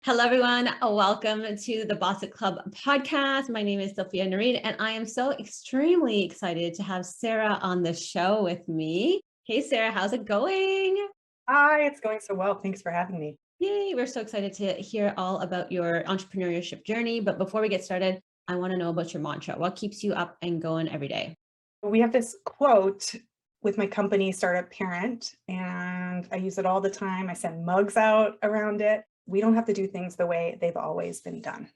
Hello, everyone. Welcome to the Boss It Club podcast. My name is Sophia, and I am so extremely excited to have Sarah on the show with me. Hey, Sarah, how's it going? Hi, it's going so well. Thanks for having me. Yay, we're so excited to hear all about your entrepreneurship journey. But before we get started, I want to know about your mantra. What keeps you up and going every day? We have this quote with my company, Startup Parent, and I use it all the time. I send mugs out around it. We don't have to do things the way they've always been done.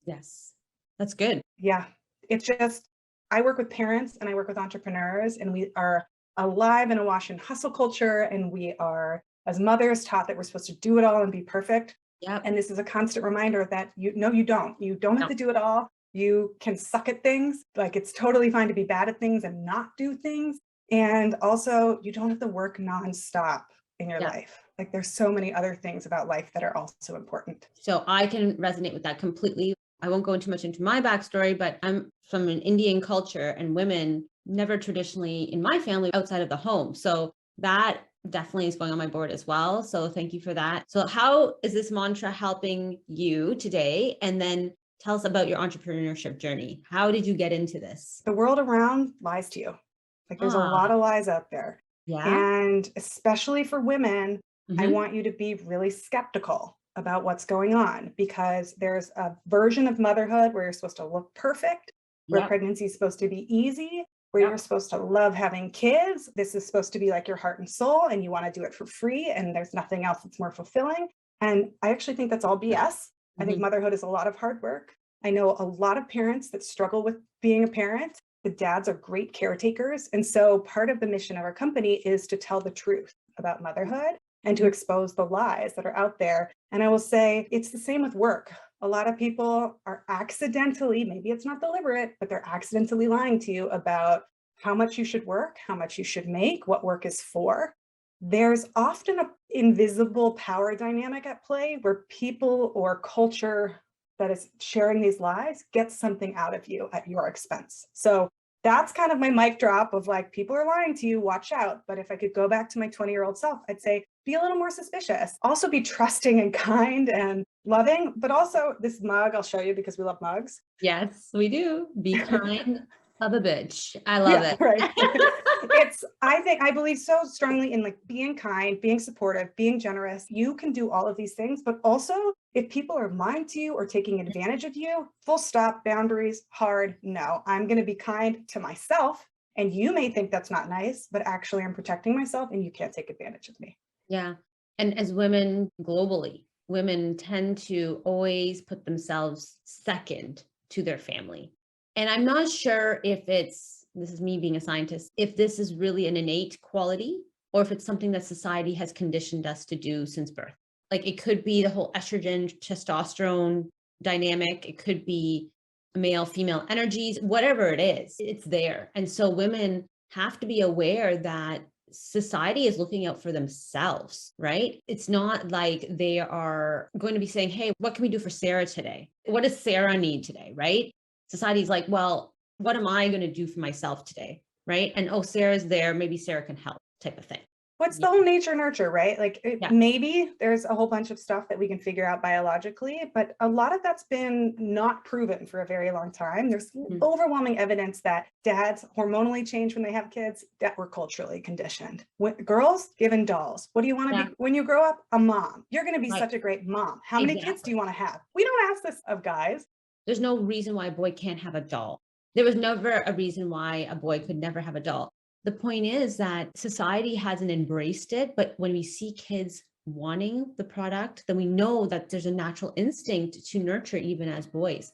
Yes, that's good. Yeah, it's just, I work with parents and I work with entrepreneurs, and we are alive in a wash and hustle culture. And we are, as mothers, taught that we're supposed to do it all and be perfect. Yep. And this is a constant reminder that you don't. You don't have No. to do it all. You can suck at things. Like, it's totally fine to be bad at things and not do things. And also, you don't have to work nonstop in your Yeah. life. Like, there's so many other things about life that are also important. So I can resonate with that completely. I won't go too much into my backstory, but I'm from an Indian culture and women never traditionally in my family outside of the home. So that definitely is going on my board as well. So thank you for that. So how is this mantra helping you today? And then tell us about your entrepreneurship journey. How did you get into this? The world around lies to you. Like, there's a lot Ah, of lies out there. yeah. And especially for women, I Hmm. want you to be really skeptical about what's going on, because there's a version of motherhood where you're supposed to look perfect, where Yep. pregnancy is supposed to be easy, where you're Yep. supposed to love having kids. This is supposed to be like your heart and soul, and you want to do it for free, and there's nothing else that's more fulfilling. And I actually think that's all BS. I think Hmm. motherhood is a lot of hard work. I know a lot of parents that struggle with being a parent. The dads are great caretakers. And so part of the mission of our company is to tell the truth about motherhood and to Hmm. expose the lies that are out there. And I will say it's the same with work. A lot of people are accidentally, maybe it's not deliberate, but they're accidentally lying to you about how much you should work, how much you should make, what work is for. There's often an invisible power dynamic at play where people or culture that is sharing these lies gets something out of you at your expense. So that's kind of my mic drop of, like, people are lying to you, watch out. But if I could go back to my 20-year-old self, I'd say be a little more suspicious. Also be trusting and kind and loving, but also this mug I'll show you because we love mugs. Yes, we do. Be kind of a bitch. I love Yeah, it. right. I believe so strongly in, like, being kind, being supportive, being generous. You can do all of these things, but also if people are lying to you or taking advantage of you, full stop, boundaries, hard, no. I'm going to be kind to myself. And you may think that's not nice, but actually I'm protecting myself and you can't take advantage of me. Yeah. And as women globally, women tend to always put themselves second to their family. And I'm not sure if this is me being a scientist, if this is really an innate quality or if it's something that society has conditioned us to do since birth. Like, it could be the whole estrogen, testosterone dynamic. It could be male, female energies, whatever it is, it's there. And so women have to be aware that society is looking out for themselves, right? It's not like they are going to be saying, hey, what can we do for Sarah today? What does Sarah need today, right? Society's like, well, what am I going to do for myself today, right? And oh, Sarah's there, maybe Sarah can help, type of thing. What's Yeah. the whole nature nurture, right? Like, Yeah. maybe there's a whole bunch of stuff that we can figure out biologically, but a lot of that's been not proven for a very long time. There's Mhm. overwhelming evidence that dads hormonally change when they have kids, that we're culturally conditioned. Girls given dolls. What do you want to Yeah. be when you grow up? A mom. You're going to be Right. such a great mom. How many kids do Exactly. you want to have? We don't ask this of guys. There's no reason why a boy can't have a doll. There was never a reason why a boy could never have a doll. The point is that society hasn't embraced it, but when we see kids wanting the product, then we know that there's a natural instinct to nurture even as boys.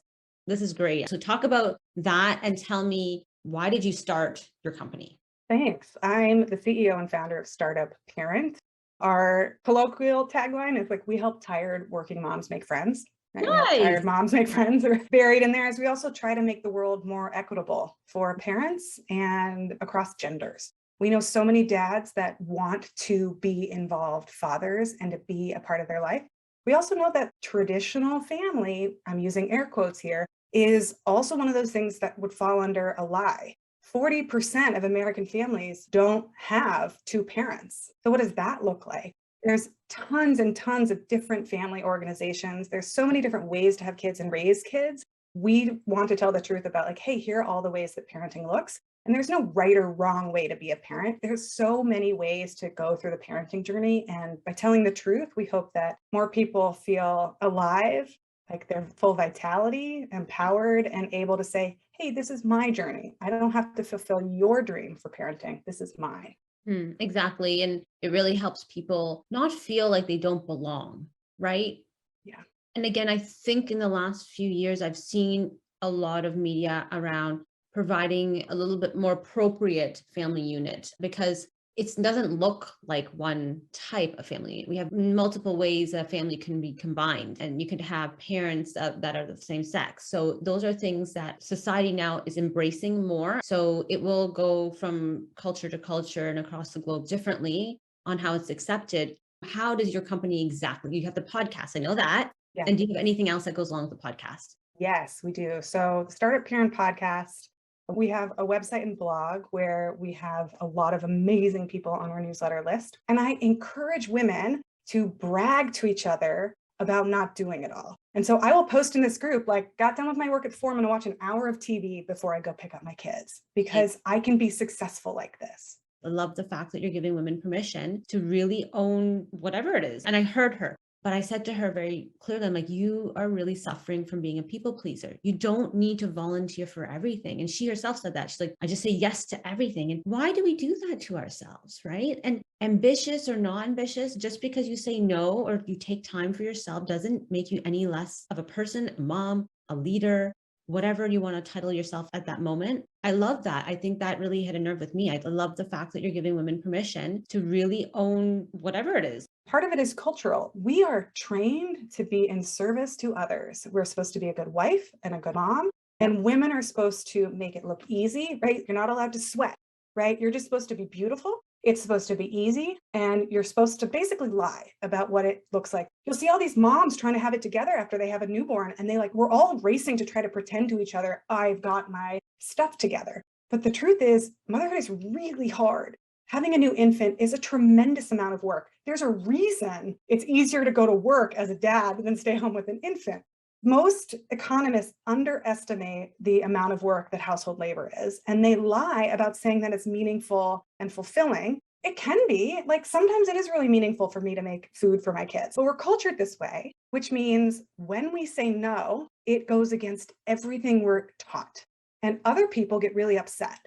This is great. So talk about that and tell me, why did you start your company? Thanks. I'm the CEO and founder of Startup Parent. Our colloquial tagline is, like, we help tired working moms make friends. Right? We help Nice. tired moms make friends, are buried in there, as we also try to make the world more equitable for parents and across genders. We know so many dads that want to be involved fathers and to be a part of their life. We also know that traditional family, I'm using air quotes here, is also one of those things that would fall under a lie. 40% of American families don't have two parents. So what does that look like? There's tons and tons of different family organizations. There's so many different ways to have kids and raise kids. We want to tell the truth about like, hey, here are all the ways that parenting looks. And there's no right or wrong way to be a parent. There's so many ways to go through the parenting journey. And by telling the truth, we hope that more people feel alive, like their full vitality, empowered, and able to say, hey, this is my journey. I don't have to fulfill your dream for parenting. This is mine. Exactly. And it really helps people not feel like they don't belong, right? Yeah. And again, I think in the last few years, I've seen a lot of media around providing a little bit more appropriate family unit because it doesn't look like one type of family unit. We have multiple ways a family can be combined, and you could have parents that are the same sex. So those are things that society now is embracing more. So it will go from culture to culture and across the globe differently on how it's accepted. How does your company exactly? You have the podcast, I know that. Yeah. And do you have anything else that goes along with the podcast? Yes, we do. So the Startup Parent podcast, we have a website and blog where we have a lot of amazing people on our newsletter list. And I encourage women to brag to each other about not doing it all. And so I will post in this group, like, got done with my work at 4, I'm going to watch an hour of TV before I go pick up my kids because I can be successful like this. I love the fact that you're giving women permission to really own whatever it is. And I heard her, but I said to her very clearly, I'm like, you are really suffering from being a people pleaser. You don't need to volunteer for everything. And she herself said that. She's like, I just say yes to everything. And why do we do that to ourselves, right? And ambitious or not ambitious, just because you say no or you take time for yourself doesn't make you any less of a person, a mom, a leader, whatever you want to title yourself at that moment. I love that. I think that really hit a nerve with me. I love the fact that you're giving women permission to really own whatever it is. Part of it is cultural. We are trained to be in service to others. We're supposed to be a good wife and a good mom, and women are supposed to make it look easy, right? You're not allowed to sweat, right? You're just supposed to be beautiful. It's supposed to be easy, and you're supposed to basically lie about what it looks like. You'll see all these moms trying to have it together after they have a newborn, and we're all racing to try to pretend to each other, I've got my stuff together. But the truth is, motherhood is really hard. Having a new infant is a tremendous amount of work. There's a reason it's easier to go to work as a dad than stay home with an infant. Most economists underestimate the amount of work that household labor is, and they lie about saying that it's meaningful and fulfilling. It can be, like, sometimes it is really meaningful for me to make food for my kids, but we're cultured this way, which means when we say no, it goes against everything we're taught, and other people get really upset.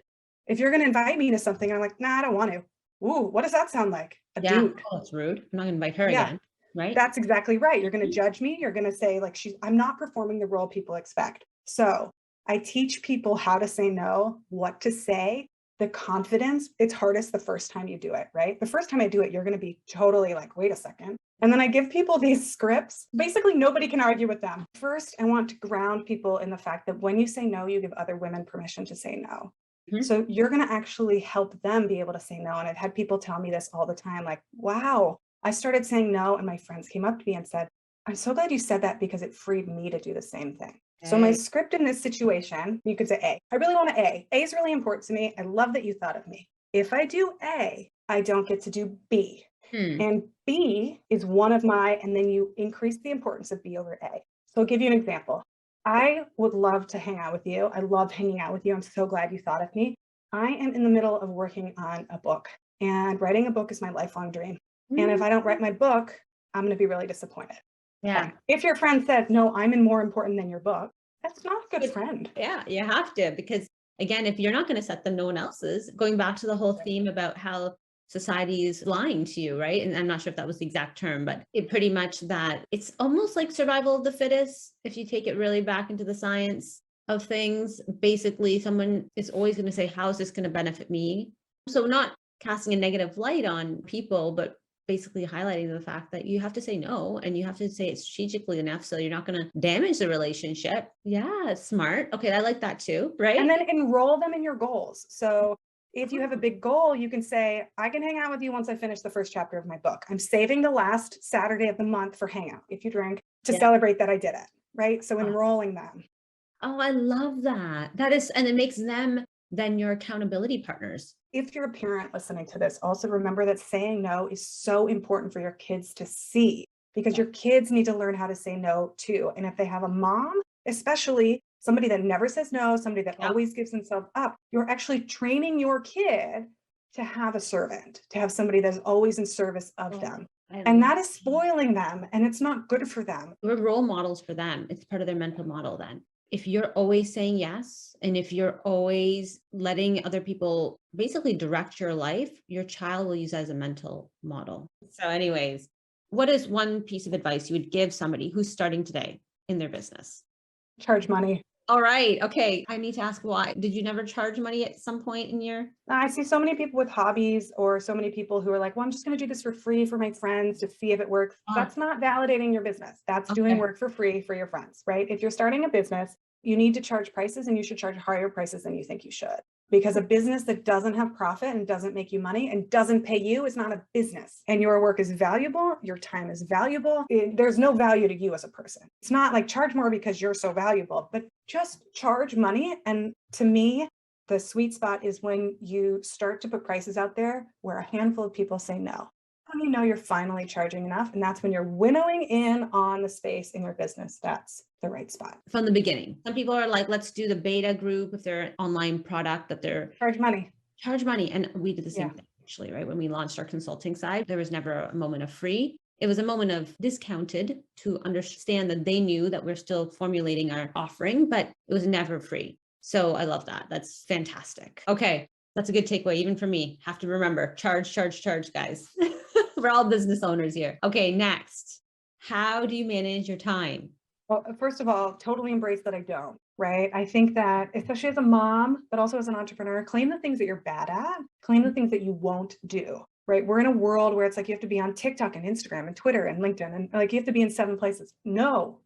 If you're going to invite me to something, I'm like, nah, I don't want to. Ooh, what does that sound like? A dude. Oh, it's rude. I'm not going to invite her Yeah. again. Right? That's exactly right. You're going to judge me. You're going to say, like, I'm not performing the role people expect. So I teach people how to say no, what to say, the confidence. It's hardest the first time you do it, right? The first time I do it, you're going to be totally like, wait a second. And then I give people these scripts. Basically, nobody can argue with them. First, I want to ground people in the fact that when you say no, you give other women permission to say no. So you're going to actually help them be able to say no. And I've had people tell me this all the time, like, wow, I started saying no. And my friends came up to me and said, I'm so glad you said that because it freed me to do the same thing. So my script in this situation, you could say A. I really want an A. A is really important to me. I love that you thought of me. If I do A, I don't get to do B. And B is one of my, and then you increase the importance of B over A. So I'll give you an example. I would love to hang out with you. I love hanging out with you. I'm so glad you thought of me. I am in the middle of working on a book, and writing a book is my lifelong dream. And if I don't write my book, I'm going to be really disappointed. Yeah. If your friend says, no, I'm more important than your book, that's not a good friend. Yeah, you have to, because again, if you're not going to set them, no one else is. Going back to the whole theme about how society is lying to you, right? And I'm not sure if that was the exact term, but it pretty much that it's almost like survival of the fittest. If you take it really back into the science of things, basically someone is always going to say, how is this going to benefit me? So not casting a negative light on people, but basically highlighting the fact that you have to say no, and you have to say it strategically enough so you're not going to damage the relationship. Yeah, smart. Okay, I like that too, right? And then enroll them in your goals. So if you have a big goal, you can say, I can hang out with you once I finish the first chapter of my book. I'm saving the last Saturday of the month for hangout, if you drink, to celebrate that I did it, right? So enrolling them. Oh, I love that. That is, and it makes them than your accountability partners. If you're a parent listening to this, also remember that saying no is so important for your kids to see, because your kids need to learn how to say no too. And if they have a mom, especially somebody that never says no, somebody that Yeah. always gives themselves up, you're actually training your kid to have a servant, to have somebody that's always in service of them. And that is spoiling them, and it's not good for them. We're role models for them. It's part of their mental model then. If you're always saying yes, and if you're always letting other people basically direct your life, your child will use that as a mental model. So anyways, what is one piece of advice you would give somebody who's starting today in their business? Charge money. All right. Okay. I need to ask why. Did you never charge money at some point in your? I see so many people with hobbies, or so many people who are like, well, I'm just going to do this for free for my friends to see if it works. That's not validating your business. That's doing work for free for your friends, right? If you're starting a business, you need to charge prices, and you should charge higher prices than you think you should. Because a business that doesn't have profit and doesn't make you money and doesn't pay you is not a business. And your work is valuable. Your time is valuable. There's no value to you as a person. It's not like charge more because you're so valuable, but just charge money. And to me, the sweet spot is when you start to put prices out there where a handful of people say no. When you know you're finally charging enough, and that's when you're winnowing in on the space in your business. That's the right spot. From the beginning. Some people are like, let's do the beta group if they're an online product that they're Charge money. Charge money. And we did the same thing actually, right? When we launched our consulting side, there was never a moment of free. It was a moment of discounted to understand that they knew that we're still formulating our offering, but it was never free. So I love that. That's fantastic. Okay. That's a good takeaway. Even for me, have to remember, charge, guys. We're all business owners here. Okay. Next, how do you manage your time? Well, first of all, totally embrace that I don't, right? I think that especially as a mom, but also as an entrepreneur, claim the things that you're bad at, claim the things that you won't do, right? We're in a world where it's like you have to be on TikTok and Instagram and Twitter and LinkedIn, and like you have to be in 7 places. No,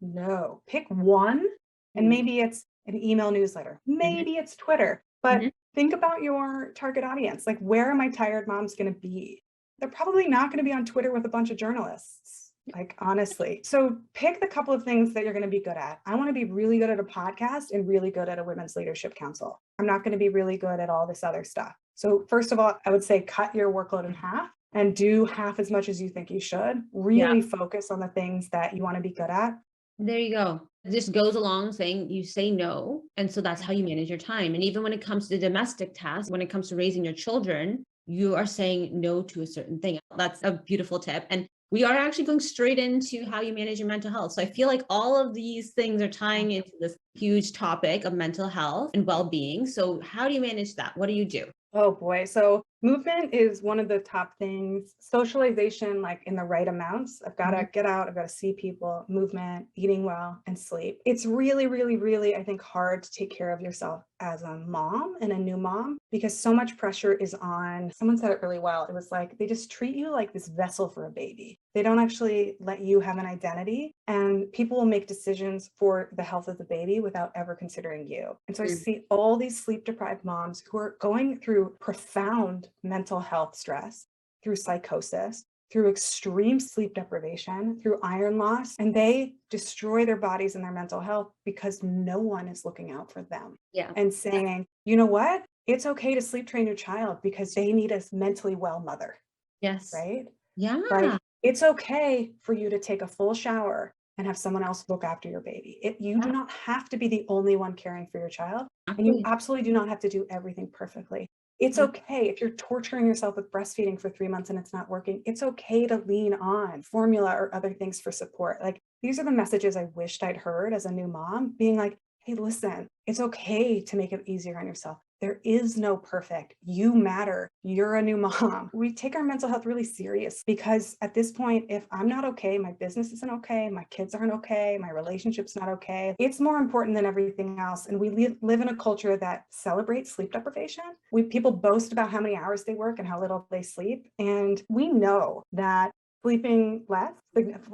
pick one. And maybe it's an email newsletter. Maybe it's Twitter, but think about your target audience. Like, where are my tired moms going to be? They're probably not going to be on Twitter with a bunch of journalists. Like, honestly. So pick the couple of things that you're going to be good at. I want to be really good at a podcast and really good at a women's leadership council. I'm not going to be really good at all this other stuff. So first of all, I would say cut your workload in half and do half as much as you think you should. Really focus on the things that you want to be good at. There you go. This goes along saying you say no. And so that's how you manage your time. And even when it comes to domestic tasks, when it comes to raising your children, you are saying no to a certain thing. That's a beautiful tip. And we are actually going straight into how you manage your mental health. So I feel like all of these things are tying into this huge topic of mental health and well-being. So how do you manage that? What do you do? Oh boy. So movement is one of the top things. Socialization, like in the right amounts. I've got to get out. I've got to see people, movement, eating well, and sleep. It's really, really, really, I think, hard to take care of yourself as a mom and a new mom because so much pressure is on. Someone said it really well. It was like, they just treat you like this vessel for a baby. They don't actually let you have an identity, and people will make decisions for the health of the baby without ever considering you. And so I see all these sleep deprived moms who are going through profound mental health stress, through psychosis, through extreme sleep deprivation, through iron loss, and they destroy their bodies and their mental health because no one is looking out for them and saying, you know what? It's okay to sleep train your child because they need a mentally well mother. Yes. Right? Yeah. Like, it's okay for you to take a full shower and have someone else look after your baby. You do not have to be the only one caring for your child. And you absolutely do not have to do everything perfectly. It's okay if you're torturing yourself with breastfeeding for 3 months and it's not working. It's okay to lean on formula or other things for support. Like, these are the messages I wished I'd heard as a new mom, being like, hey, listen, it's okay to make it easier on yourself. There is no perfect. You matter. You're a new mom. We take our mental health really serious because at this point, if I'm not okay, my business isn't okay, my kids aren't okay, my relationship's not okay, it's more important than everything else. And we live in a culture that celebrates sleep deprivation. People boast about how many hours they work and how little they sleep. And we know that sleeping less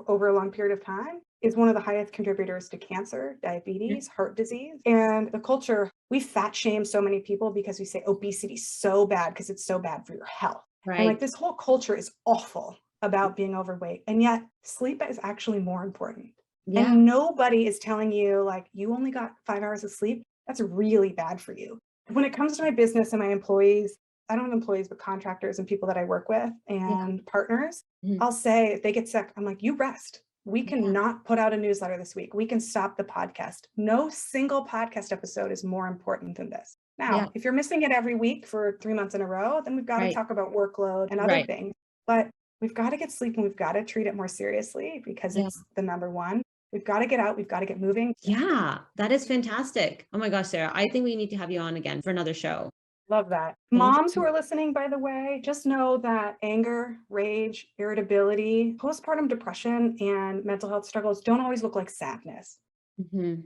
over a long period of time is one of the highest contributors to cancer, diabetes, heart disease. And the culture, we fat shame so many people because we say obesity is so bad because it's so bad for your health. Right. And like, this whole culture is awful about being overweight. And yet sleep is actually more important. Yeah. And nobody is telling you like, you only got 5 hours of sleep. That's really bad for you. When it comes to my business and my employees, I don't have employees, but contractors and people that I work with Yeah. and partners, Mhm. I'll say if they get sick, I'm like, you rest. We Yeah. cannot put out a newsletter this week. We can stop the podcast. No single podcast episode is more important than this. Yeah. Now, if you're missing it every week for 3 months in a row, then we've got to Right. talk about workload and other Right. things. But we've got to get sleep and we've got to treat it more seriously because Yeah. it's the number one. We've got to get out. We've got to get moving. Yeah. That is fantastic. Oh my gosh, Sarah, I think we need to have you on again for another show. Love that. Thank Moms who you. are listening, by the way, just know that anger, rage, irritability, postpartum depression, and mental health struggles don't always look like sadness. Mhm.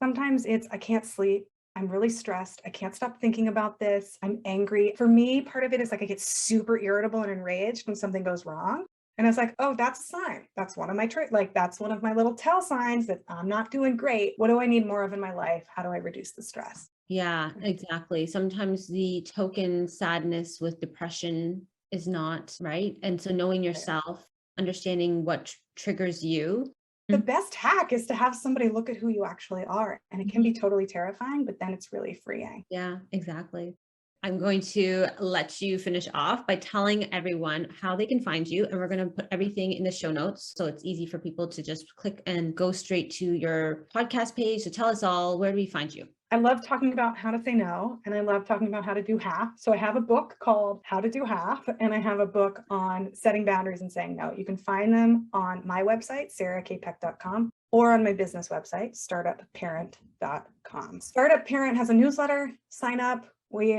Sometimes it's, I can't sleep. I'm really stressed. I can't stop thinking about this. I'm angry. For me, part of it is like I get super irritable and enraged when something goes wrong. And it's like, oh, that's a sign. That's one of my that's one of my little tell signs that I'm not doing great. What do I need more of in my life? How do I reduce the stress? Yeah, exactly. Sometimes the token sadness with depression is not right. And so knowing yourself, understanding what triggers you. The best hack is to have somebody look at who you actually are. And it can be Mhm. totally terrifying, but then it's really freeing. Yeah, exactly. I'm going to let you finish off by telling everyone how they can find you. And we're going to put everything in the show notes. So it's easy for people to just click and go straight to your podcast page. So tell us all, where do we find you? I love talking about how to say no, and I love talking about how to do half. So I have a book called How to Do Half, and I have a book on setting boundaries and saying no. You can find them on my website, sarahkpeck.com, or on my business website, startupparent.com. Startup Parent has a newsletter. Sign up.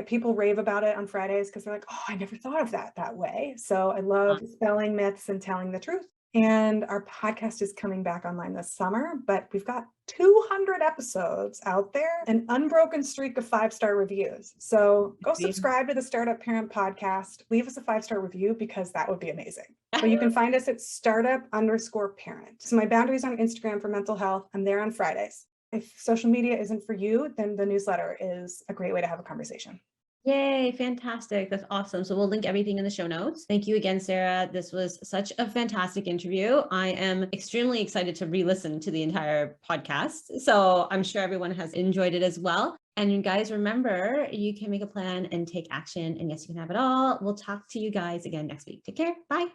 People rave about it on Fridays because they're like, oh, I never thought of that way. So I love dispelling myths and telling the truth. And our podcast is coming back online this summer, but we've got 200 episodes out there, an unbroken streak of 5-star reviews. So go subscribe to the Startup Parent podcast, leave us a 5-star review because that would be amazing. So you can find us at startup_parent. So my boundaries on Instagram for mental health, I'm there on Fridays. If social media isn't for you, then the newsletter is a great way to have a conversation. Yay, fantastic. That's awesome. So we'll link everything in the show notes. Thank you again, Sarah. This was such a fantastic interview. I am extremely excited to re-listen to the entire podcast. So I'm sure everyone has enjoyed it as well. And you guys, remember, you can make a plan and take action. And yes, you can have it all. We'll talk to you guys again next week. Take care. Bye.